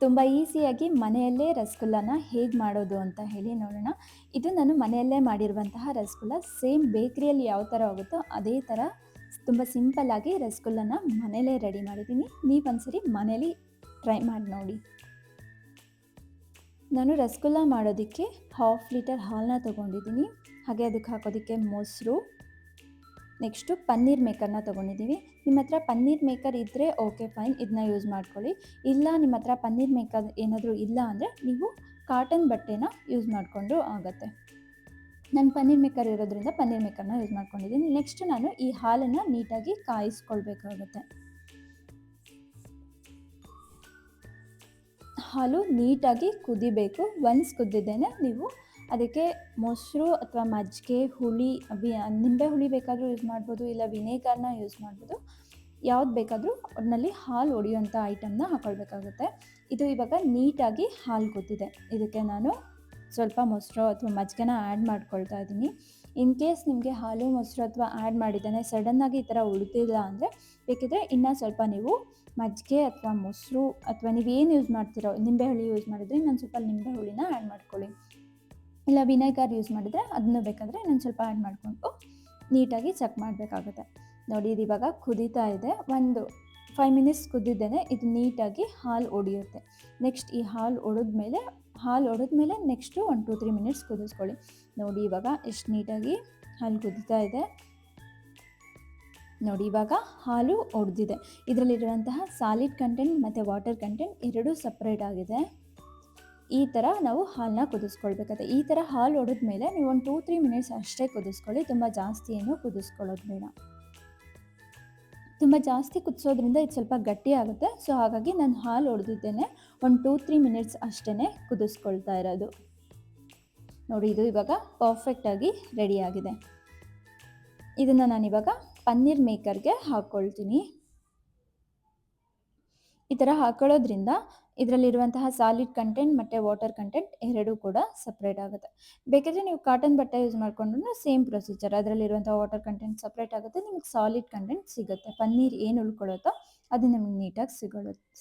ತುಂಬ ಈಸಿಯಾಗಿ ಮನೆಯಲ್ಲೇ ರಸಗುಲ್ಲನ ಹೇಗೆ ಮಾಡೋದು ಅಂತ ಹೇಳಿ ನೋಡೋಣ. ಇದು ನಾನು ಮನೆಯಲ್ಲೇ ಮಾಡಿರುವಂತಹ ರಸಗುಲ್ಲ. ಸೇಮ್ ಬೇಕ್ರಿಯಲ್ಲಿ ಯಾವ ಥರ ಹೋಗುತ್ತೋ ಅದೇ ಥರ ತುಂಬ ಸಿಂಪಲ್ಲಾಗಿ ರಸಗುಲ್ಲನ ಮನೇಲೇ ರೆಡಿ ಮಾಡಿದ್ದೀನಿ. ನೀವೊಂದ್ಸರಿ ಮನೇಲಿ ಟ್ರೈ ಮಾಡಿ ನೋಡಿ. ನಾನು ರಸಗುಲ್ಲ ಮಾಡೋದಕ್ಕೆ 1/2 ಲೀಟರ್ ಹಾಲನ್ನ ತೊಗೊಂಡಿದ್ದೀನಿ. ಹಾಗೆ ಅದಕ್ಕೆ ಹಾಕೋದಕ್ಕೆ ಮೊಸರು, ನೆಕ್ಸ್ಟು ಪನ್ನೀರ್ ಮೇಕರ್ನ ತೊಗೊಂಡಿದ್ದೀವಿ. ನಿಮ್ಮ ಹತ್ರ ಪನ್ನೀರ್ ಮೇಕರ್ ಇದ್ದರೆ ಓಕೆ ಫೈನ್, ಇದನ್ನ ಯೂಸ್ ಮಾಡ್ಕೊಳ್ಳಿ. ಇಲ್ಲ ನಿಮ್ಮ ಹತ್ರ ಪನ್ನೀರ್ ಮೇಕರ್ ಏನಾದರೂ ಇಲ್ಲ ಅಂದರೆ ನೀವು ಕಾಟನ್ ಬಟ್ಟೆನ ಯೂಸ್ ಮಾಡಿಕೊಂಡ್ರೂ ಆಗುತ್ತೆ. ನಾನು ಪನ್ನೀರ್ ಮೇಕರ್ ಇರೋದ್ರಿಂದ ಪನ್ನೀರ್ ಮೇಕರ್ನ ಯೂಸ್ ಮಾಡ್ಕೊಂಡಿದ್ದೀನಿ. ನೆಕ್ಸ್ಟ್ ನಾನು ಈ ಹಾಲನ್ನು ನೀಟಾಗಿ ಕಾಯಿಸ್ಕೊಳ್ಬೇಕಾಗುತ್ತೆ. ಹಾಲು ನೀಟಾಗಿ ಕುದಿಬೇಕು. ಒನ್ಸ್ ಕುದ್ದಿದ್ದೇನೆ ನೀವು ಅದಕ್ಕೆ ಮೊಸರು ಅಥವಾ ಮಜ್ಜಿಗೆ, ಹುಳಿ, ನಿಂಬೆ ಹುಳಿ ಬೇಕಾದರೂ ಯೂಸ್ ಮಾಡ್ಬೋದು, ಇಲ್ಲ ವಿನೇಗರ್ನ ಯೂಸ್ ಮಾಡ್ಬೋದು. ಯಾವ್ದು ಬೇಕಾದರೂ ಒಟ್ಟಿನಲ್ಲಿ ಹಾಲು ಒಡೆಯುವಂಥ ಐಟಮ್ನ ಹಾಕ್ಕೊಳ್ಬೇಕಾಗುತ್ತೆ. ಇದು ಇವಾಗ ನೀಟಾಗಿ ಹಾಲು ಕುದ್ದಿದೆ. ಇದಕ್ಕೆ ನಾನು ಸ್ವಲ್ಪ ಮೊಸರು ಅಥವಾ ಮಜ್ಜಿಗೆನ ಆ್ಯಡ್ ಮಾಡ್ಕೊಳ್ತಾ ಇದ್ದೀನಿ. ಇನ್ ಕೇಸ್ ನಿಮಗೆ ಹಾಲು ಮೊಸರು ಅಥವಾ ಆ್ಯಡ್ ಮಾಡಿದ್ದಾನೆ ಸಡನ್ನಾಗಿ ಈ ಥರ ಉಳಿದಿಲ್ಲ ಅಂದರೆ ಬೇಕಿದ್ರೆ ಇನ್ನೂ ಸ್ವಲ್ಪ ನೀವು ಮಜ್ಜಿಗೆ ಅಥವಾ ಮೊಸರು ಅಥವಾ ನೀವೇನು ಯೂಸ್ ಮಾಡ್ತೀರೋ, ನಿಂಬೆ ಹುಳಿ ಯೂಸ್ ಮಾಡಿದರೆ ಇನ್ನೊಂದು ಸ್ವಲ್ಪ ನಿಂಬೆ ಹುಳಿನ ಆ್ಯಡ್ ಮಾಡ್ಕೊಳ್ಳಿ. ಇಲ್ಲ ವಿನೆಗರ್ ಯೂಸ್ ಮಾಡಿದರೆ ಅದನ್ನು ಬೇಕಾದರೆ ಇನ್ನೊಂದು ಸ್ವಲ್ಪ ಆ್ಯಡ್ ಮಾಡಿಕೊಂಡು ನೀಟಾಗಿ ಚೆಕ್ ಮಾಡಬೇಕಾಗುತ್ತೆ. ನೋಡಿ ಇದು ಇವಾಗ ಕುದೀತಾ ಇದೆ. ಒಂದು 5 ಮಿನಿಟ್ಸ್ ಕುದ್ದಿದ್ದೇನೆ. ಇದು ನೀಟಾಗಿ ಹಾಲು ಒಡೆಯುತ್ತೆ. ನೆಕ್ಸ್ಟ್ ಈ ಹಾಲು ಒಡೆದ್ಮೇಲೆ ನೆಕ್ಸ್ಟು 1-2-3 ಮಿನಿಟ್ಸ್ ಕುದಿಸ್ಕೊಳ್ಳಿ. ನೋಡಿ ಇವಾಗ ಎಷ್ಟು ನೀಟಾಗಿ ಹಾಲು ಕುದೀತಾ ಇದೆ. ನೋಡಿ ಇವಾಗ ಹಾಲು ಒಡೆದಿದೆ. ಇದರಲ್ಲಿರುವಂತಹ ಸಾಲಿಡ್ ಕಂಟೆಂಟ್ ಮತ್ತು ವಾಟರ್ ಕಂಟೆಂಟ್ ಎರಡೂ ಸಪ್ರೇಟ್ ಆಗಿದೆ. ಈ ಥರ ನಾವು ಹಾಲನ್ನ ಕುದಿಸ್ಕೊಳ್ಬೇಕಾಗುತ್ತೆ. ಈ ಥರ ಹಾಲು ಒಡೆದ್ಮೇಲೆ ನೀವು ಒಂದು 2-3 ಮಿನಿಟ್ಸ್ ಅಷ್ಟೇ ಕುದಿಸ್ಕೊಳ್ಳಿ. ತುಂಬ ಜಾಸ್ತಿ ಏನು ಕುದಿಸ್ಕೊಳ್ಳೋದು ಬೇಡ. ತುಂಬ ಜಾಸ್ತಿ ಕುದಿಸೋದ್ರಿಂದ ಇದು ಸ್ವಲ್ಪ ಗಟ್ಟಿ ಆಗುತ್ತೆ. ಸೊ ಹಾಗಾಗಿ ನಾನು ಹಾಲು ಒಡೆದಿದ್ದೇನೆ. ಒಂದು 2-3 ಮಿನಿಟ್ಸ್ ಅಷ್ಟೇ ಕುದಿಸ್ಕೊಳ್ತಾ ಇರೋದು. ನೋಡಿ ಇದು ಇವಾಗ ಪರ್ಫೆಕ್ಟಾಗಿ ರೆಡಿಯಾಗಿದೆ. ಇದನ್ನು ನಾನಿವಾಗ ಪನ್ನೀರ್ ಮೇಕರ್ಗೆ ಹಾಕ್ಕೊಳ್ತೀನಿ. ಈ ಥರ ಹಾಕೊಳ್ಳೋದ್ರಿಂದ ಇದರಲ್ಲಿರುವಂತಹ ಸಾಲಿಡ್ ಕಂಟೆಂಟ್ ಮತ್ತು ವಾಟರ್ ಕಂಟೆಂಟ್ ಎರಡೂ ಕೂಡ ಸಪ್ರೇಟ್ ಆಗುತ್ತೆ. ಬೇಕಾದರೆ ನೀವು ಕಾಟನ್ ಬಟ್ಟೆ ಯೂಸ್ ಮಾಡಿಕೊಂಡ್ರೂ ಸೇಮ್ ಪ್ರೊಸೀಜರ್. ಅದರಲ್ಲಿರುವಂಥ ವಾಟರ್ ಕಂಟೆಂಟ್ ಸಪ್ರೇಟ್ ಆಗುತ್ತೆ, ನಿಮಗೆ ಸಾಲಿಡ್ ಕಂಟೆಂಟ್ ಸಿಗುತ್ತೆ. ಪನ್ನೀರ್ ಏನು ಉಳ್ಕೊಳ್ಳುತ್ತೋ ಅದು ನಿಮಗೆ ನೀಟಾಗಿ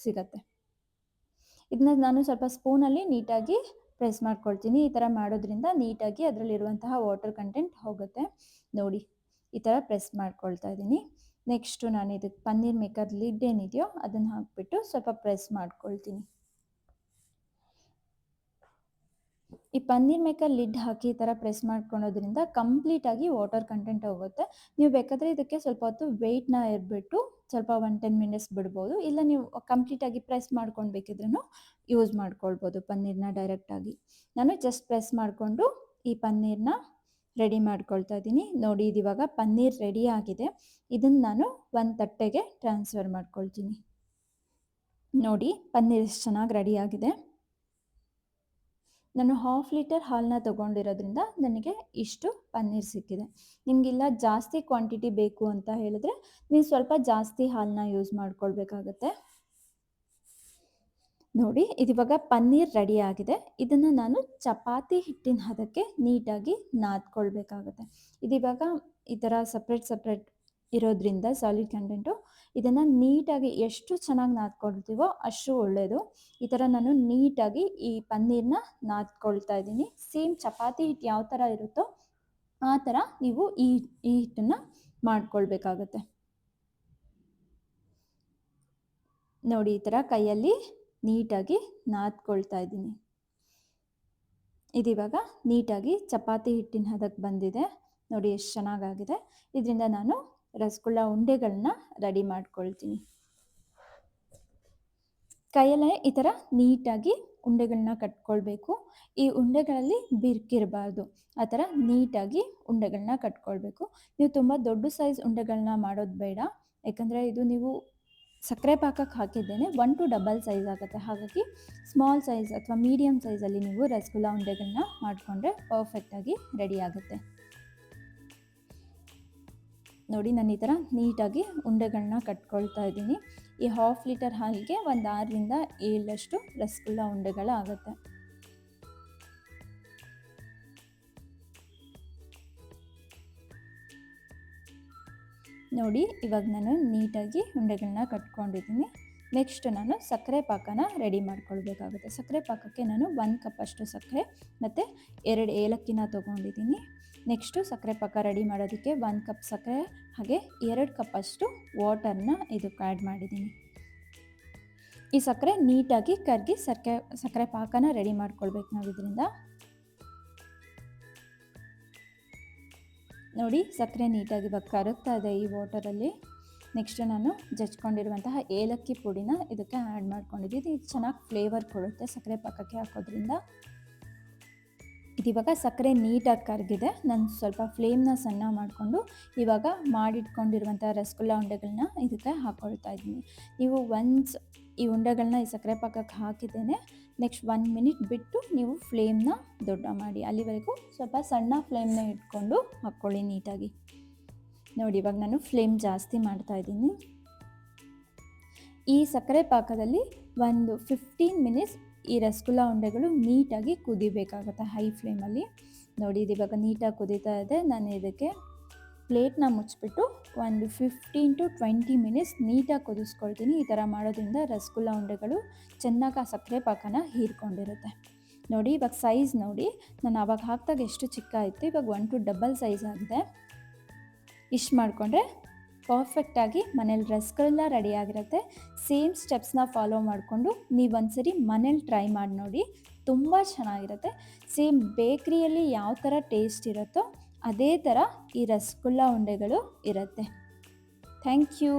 ಸಿಗುತ್ತೆ. ಇದನ್ನ ನಾನು ಸ್ವಲ್ಪ ಸ್ಪೂನಲ್ಲಿ ನೀಟಾಗಿ ಪ್ರೆಸ್ ಮಾಡ್ಕೊಳ್ತೀನಿ. ಈ ಥರ ಮಾಡೋದ್ರಿಂದ ನೀಟಾಗಿ ಅದರಲ್ಲಿರುವಂತಹ ವಾಟರ್ ಕಂಟೆಂಟ್ ಹೋಗುತ್ತೆ. ನೋಡಿ ಈ ಥರ ಪ್ರೆಸ್ ಮಾಡ್ಕೊಳ್ತಾ ಇದ್ದೀನಿ. ನೆಕ್ಸ್ಟು ನಾನು ಇದಕ್ಕೆ ಪನ್ನೀರ್ ಮೇಕರ್ ಲಿಡ್ ಏನಿದೆಯೋ ಅದನ್ನು ಹಾಕಿಬಿಟ್ಟು ಸ್ವಲ್ಪ ಪ್ರೆಸ್ ಮಾಡ್ಕೊಳ್ತೀನಿ. ಈ ಪನ್ನೀರ್ ಮೇಕರ್ ಲಿಡ್ ಹಾಕಿ ಈ ಥರ ಪ್ರೆಸ್ ಮಾಡ್ಕೊಳೋದ್ರಿಂದ ಕಂಪ್ಲೀಟಾಗಿ ವಾಟರ್ ಕಂಟೆಂಟ್ ಹೋಗುತ್ತೆ. ನೀವು ಬೇಕಾದರೆ ಇದಕ್ಕೆ ಸ್ವಲ್ಪ ಹೊತ್ತು ವೆಯ್ಟ್ನ ಇಟ್ಬಿಟ್ಟು ಸ್ವಲ್ಪ 1-10 ಮಿನಿಟ್ಸ್ ಬಿಡ್ಬೋದು. ಇಲ್ಲ ನೀವು ಕಂಪ್ಲೀಟಾಗಿ ಪ್ರೆಸ್ ಮಾಡ್ಕೊಂಡು ಬೇಕಿದ್ರೂ ಯೂಸ್ ಮಾಡ್ಕೊಳ್ಬೋದು ಪನ್ನೀರ್ನ ಡೈರೆಕ್ಟಾಗಿ. ನಾನು ಜಸ್ಟ್ ಪ್ರೆಸ್ ಮಾಡಿಕೊಂಡು ಈ ಪನ್ನೀರ್ನ ರೆಡಿ ಮಾಡ್ಕೊಳ್ತಾ ಇದ್ದೀನಿ. ನೋಡಿ ಇದು ಇವಾಗ ಪನ್ನೀರ್ ರೆಡಿ ಆಗಿದೆ. ಇದನ್ನು ನಾನು ಒಂದು ತಟ್ಟೆಗೆ ಟ್ರಾನ್ಸ್ಫರ್ ಮಾಡ್ಕೊಳ್ತೀನಿ. ನೋಡಿ ಪನ್ನೀರ್ ಎಷ್ಟು ಚೆನ್ನಾಗಿ ರೆಡಿ ಆಗಿದೆ. ನಾನು 1/2 ಲೀಟರ್ ಹಾಲನ್ನ ತೊಗೊಂಡಿರೋದ್ರಿಂದ ನನಗೆ ಇಷ್ಟು ಪನ್ನೀರ್ ಸಿಕ್ಕಿದೆ. ನಿಮಗಿಲ್ಲ ಜಾಸ್ತಿ ಕ್ವಾಂಟಿಟಿ ಬೇಕು ಅಂತ ಹೇಳಿದ್ರೆ ನೀವು ಸ್ವಲ್ಪ ಜಾಸ್ತಿ ಹಾಲನ್ನ ಯೂಸ್ ಮಾಡ್ಕೊಳ್ಬೇಕಾಗತ್ತೆ. ನೋಡಿ ಇದಿವಾಗ ಪನ್ನೀರ್ ರೆಡಿ ಆಗಿದೆ. ಇದನ್ನು ನಾನು ಚಪಾತಿ ಹಿಟ್ಟಿನ ಹದಕ್ಕೆ ನೀಟಾಗಿ ನಾದ್ಕೊಳ್ಬೇಕಾಗುತ್ತೆ. ಇದಿವಾಗ ಈ ಥರ ಸಪ್ರೇಟ್ ಇರೋದ್ರಿಂದ ಸಾಲಿಡ್ ಕಂಟೆಂಟು ಇದನ್ನು ನೀಟಾಗಿ ಎಷ್ಟು ಚೆನ್ನಾಗಿ ನಾದ್ಕೊಳ್ತೀವೋ ಅಷ್ಟು ಒಳ್ಳೆಯದು. ಈ ಥರ ನಾನು ನೀಟಾಗಿ ಈ ಪನ್ನೀರ್ನ ನಾದ್ಕೊಳ್ತಾ ಇದ್ದೀನಿ. ಸೇಮ್ ಚಪಾತಿ ಹಿಟ್ಟು ಯಾವ ಥರ ಇರುತ್ತೋ ಆ ಥರ ನೀವು ಈ ಹಿಟ್ಟನ್ನು ಮಾಡ್ಕೊಳ್ಬೇಕಾಗತ್ತೆ. ನೋಡಿ ಈ ಥರ ಕೈಯಲ್ಲಿ ನೀಟಾಗಿ ನಾದ್ಕೊಳ್ತಾ ಇದ್ದೀನಿ. ಇದಿವಾಗ ನೀಟಾಗಿ ಚಪಾತಿ ಹಿಟ್ಟಿನ ಹದಕ್ಕೆ ಬಂದಿದೆ. ನೋಡಿ ಎಷ್ಟು ಚೆನ್ನಾಗಾಗಿದೆ. ಇದರಿಂದ ನಾನು ರಸಗುಲ್ಲ ಉಂಡೆಗಳನ್ನ ರೆಡಿ ಮಾಡ್ಕೊಳ್ತೀನಿ. ಕೈಯಲ್ಲೇ ಈ ಥರ ನೀಟಾಗಿ ಉಂಡೆಗಳನ್ನ ಕಟ್ಕೊಳ್ಬೇಕು. ಈ ಉಂಡೆಗಳಲ್ಲಿ ಬಿರುಕಿರಬಾರ್ದು. ಆ ಥರ ನೀಟಾಗಿ ಉಂಡೆಗಳನ್ನ ಕಟ್ಕೊಳ್ಬೇಕು. ನೀವು ತುಂಬ ದೊಡ್ಡ ಸೈಜ್ ಉಂಡೆಗಳನ್ನ ಮಾಡೋದು ಬೇಡ. ಯಾಕಂದರೆ ಇದು ನೀವು ಸಕ್ಕರೆ ಪಾಕಕ್ಕೆ ಹಾಕಿದ್ದೇನೆ 1-2 ಸೈಜ್ ಆಗುತ್ತೆ. ಹಾಗಾಗಿ ಸ್ಮಾಲ್ ಸೈಜ್ ಅಥವಾ ಮೀಡಿಯಮ್ ಸೈಜಲ್ಲಿ ನೀವು ರಸಗುಲ್ಲ ಉಂಡೆಗಳನ್ನ ಮಾಡಿಕೊಂಡ್ರೆ ಪರ್ಫೆಕ್ಟಾಗಿ ರೆಡಿ ಆಗುತ್ತೆ. ನೋಡಿ ನಾನು ಈ ಥರ ನೀಟಾಗಿ ಉಂಡೆಗಳನ್ನ ಕಟ್ಕೊಳ್ತಾ ಇದ್ದೀನಿ. ಈ 1/2 ಲೀಟರ್ ಹಾಲಿಗೆ ಒಂದು 6-7 ರಸಗುಲ್ಲ ಉಂಡೆಗಳಾಗುತ್ತೆ. ನೋಡಿ ಇವಾಗ ನಾನು ನೀಟಾಗಿ ಉಂಡೆಗಳನ್ನ ಕಟ್ಕೊಂಡಿದ್ದೀನಿ. ನೆಕ್ಸ್ಟ್ ನಾನು ಸಕ್ಕರೆ ಪಾಕನ ರೆಡಿ ಮಾಡ್ಕೊಳ್ಬೇಕಾಗುತ್ತೆ. ಸಕ್ಕರೆ ಪಾಕಕ್ಕೆ ನಾನು 1 ಕಪ್ಪಷ್ಟು ಸಕ್ಕರೆ ಮತ್ತು 2 ಏಲಕ್ಕಿನ ತೊಗೊಂಡಿದ್ದೀನಿ. ನೆಕ್ಸ್ಟು ಸಕ್ಕರೆ ಪಾಕ ರೆಡಿ ಮಾಡೋದಕ್ಕೆ 1 ಕಪ್ ಸಕ್ಕರೆ ಹಾಗೆ 2 ಕಪ್ಪಷ್ಟು ವಾಟರ್ನ ಇದಕ್ಕೆ ಆ್ಯಡ್ ಮಾಡಿದ್ದೀನಿ. ಈ ಸಕ್ಕರೆ ನೀಟಾಗಿ ಕರಗಿ ಸಕ್ಕರೆ ಪಾಕನ ರೆಡಿ ಮಾಡ್ಕೊಳ್ಬೇಕು ನಾವು ಇದರಿಂದ. ನೋಡಿ ಸಕ್ಕರೆ ನೀಟಾಗಿ ಇವಾಗ ಕರಗ್ತಾ ಇದೆ ಈ ವಾಟರಲ್ಲಿ. ನೆಕ್ಸ್ಟ್ ನಾನು ಜಜ್ಕೊಂಡಿರುವಂತಹ ಏಲಕ್ಕಿ ಪುಡಿನ ಇದಕ್ಕೆ ಆ್ಯಡ್ ಮಾಡ್ಕೊಂಡಿದ್ದೀನಿ. ಇದು ಚೆನ್ನಾಗಿ ಫ್ಲೇವರ್ ಕೊಡುತ್ತೆ ಸಕ್ಕರೆ ಪಾಕಕ್ಕೆ ಹಾಕೋದ್ರಿಂದ. ಇದಿವಾಗ ಸಕ್ಕರೆ ನೀಟಾಗಿ ಕರಗಿದೆ. ನಾನು ಸ್ವಲ್ಪ ಫ್ಲೇಮ್ನ ಸಣ್ಣ ಮಾಡಿಕೊಂಡು ಇವಾಗ ಮಾಡಿಟ್ಕೊಂಡಿರುವಂಥ ರಸಗುಲ್ಲ ಉಂಡೆಗಳನ್ನ ಇದಕ್ಕೆ ಹಾಕ್ಕೊಳ್ತಾ ಇದ್ದೀನಿ. ನೀವು ಒನ್ಸ್ ಈ ಉಂಡೆಗಳನ್ನ ಈ ಸಕ್ಕರೆ ಪಾಕಕ್ಕೆ ಹಾಕಿದ್ದೇನೆ ನೆಕ್ಸ್ಟ್ 1 ಮಿನಿಟ್ ಬಿಟ್ಟು ನೀವು ಫ್ಲೇಮ್ನ ದೊಡ್ಡ ಮಾಡಿ, ಅಲ್ಲಿವರೆಗೂ ಸ್ವಲ್ಪ ಸಣ್ಣ ಫ್ಲೇಮ್ನ ಇಟ್ಕೊಂಡು ಹಾಕ್ಕೊಳ್ಳಿ ನೀಟಾಗಿ. ನೋಡಿ ಇವಾಗ ನಾನು ಫ್ಲೇಮ್ ಜಾಸ್ತಿ ಮಾಡ್ತಾ ಇದ್ದೀನಿ. ಈ ಸಕ್ಕರೆ ಪಾಕದಲ್ಲಿ ಒಂದು 15 ಮಿನಿಟ್ಸ್ ಈ ರಸಗುಲ್ಲ ಉಂಡೆಗಳು ನೀಟಾಗಿ ಕುದಿಬೇಕಾಗುತ್ತೆ ಹೈ ಫ್ಲೇಮಲ್ಲಿ. ನೋಡಿ ಇದು ಇವಾಗ ನೀಟಾಗಿ ಕುದೀತಾ ಇದೆ. ನಾನು ಇದಕ್ಕೆ ಪ್ಲೇಟ್ನ ಮುಚ್ಚಿಬಿಟ್ಟು ಒಂದು 15 to 20 ಮಿನಿಟ್ಸ್ ನೀಟಾಗಿ ಕುದಿಸ್ಕೊಳ್ತೀನಿ. ಈ ಥರ ಮಾಡೋದ್ರಿಂದ ರಸಗುಲ್ಲ ಉಂಡೆಗಳು ಚೆನ್ನಾಗಿ ಆ ಸಕ್ಕರೆ ಪಾಕನ ಹೀರ್ಕೊಂಡಿರುತ್ತೆ. ನೋಡಿ ಇವಾಗ ಸೈಜ್ ನೋಡಿ, ನಾನು ಆವಾಗ ಹಾಕಿದಾಗ ಎಷ್ಟು ಚಿಕ್ಕ ಇತ್ತು, ಇವಾಗ 1 to ಡಬಲ್ ಸೈಜ್ ಆಗಿದೆ. ಇಷ್ಟು ಮಾಡಿಕೊಂಡ್ರೆ ಪರ್ಫೆಕ್ಟಾಗಿ ಮನೇಲಿ ರಸಗುಲ್ಲ ರೆಡಿಯಾಗಿರುತ್ತೆ. ಸೇಮ್ ಸ್ಟೆಪ್ಸ್ನ ಫಾಲೋ ಮಾಡಿಕೊಂಡು ನೀವು ಒಂದ್ಸರಿ ಮನೇಲಿ ಟ್ರೈ ಮಾಡಿ ನೋಡಿ, ತುಂಬ ಚೆನ್ನಾಗಿರುತ್ತೆ. ಸೇಮ್ ಬೇಕ್ರಿಯಲ್ಲಿ ಯಾವ ಥರ ಟೇಸ್ಟ್ ಇರುತ್ತೋ ಅದೇ ಥರ ಈ ರಸಗುಲ್ಲ ಉಂಡೆಗಳು ಇರುತ್ತೆ. Thank you.